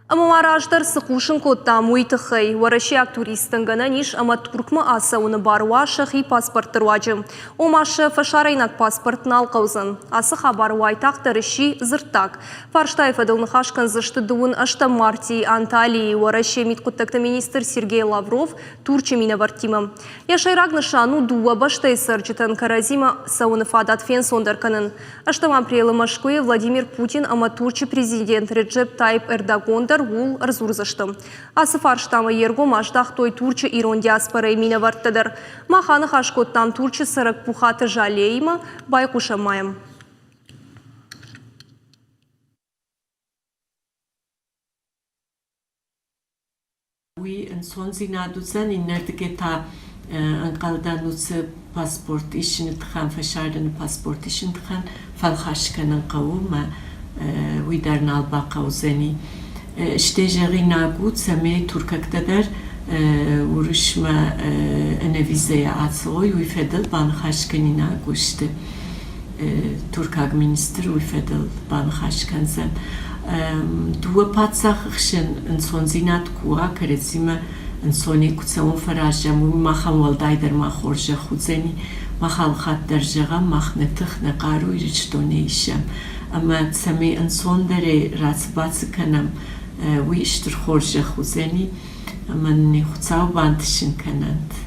Ama araçlar sıkuşun kotta muitı varaşiyak turistin gana niş ama Turkma asavını barwa şahi pasport vacım. O maşı faşaraynak pasportun alqavzın. Ası habar vaytak tarışı zırtak. Farştay fadılını haşkan zıştı duvun 6 marti Antalии varaşiya mitkuttakta minister Sergey Lavrov Turçi mine vartimam. Yaşayrak nişanu duva baştay sırcıtan karazima savını fadat fen sondarkanın. 6 апреля Moskva'ya Vladimir Putin ama Turçi prezident Recep Tayyip Erdoğan gul arzurzıştım. Ası farştama yergo majdaq toy Turçi İran diasporayı mine varttadır. Mahanı haşkottan Turçi sarık puhatı jaleyma baykuşamayım. În sonzi naduțan inerdigeta înqaldanuț pasport işini tıxan faşarını pasport işini tıxan falxaşkanın qavuma uydar nalba qavzeni İştejeri nagut seme Turkaktadır uruşma nevizeye atsoy uyfedel banxaşkani naguştu Turkag minister uyfedel banxaşkanzen Dua patsaxın în sonzinat cua kerezima în soni cuțăun fărajam maham waldaider mahorja xuzeni mahal khatder jaga mahnetix neqaru irichtonisham ama tsami în sondere ratsbatsı kanam wi ishtir xorja xuzeni ama ne xuțau bantişin kanant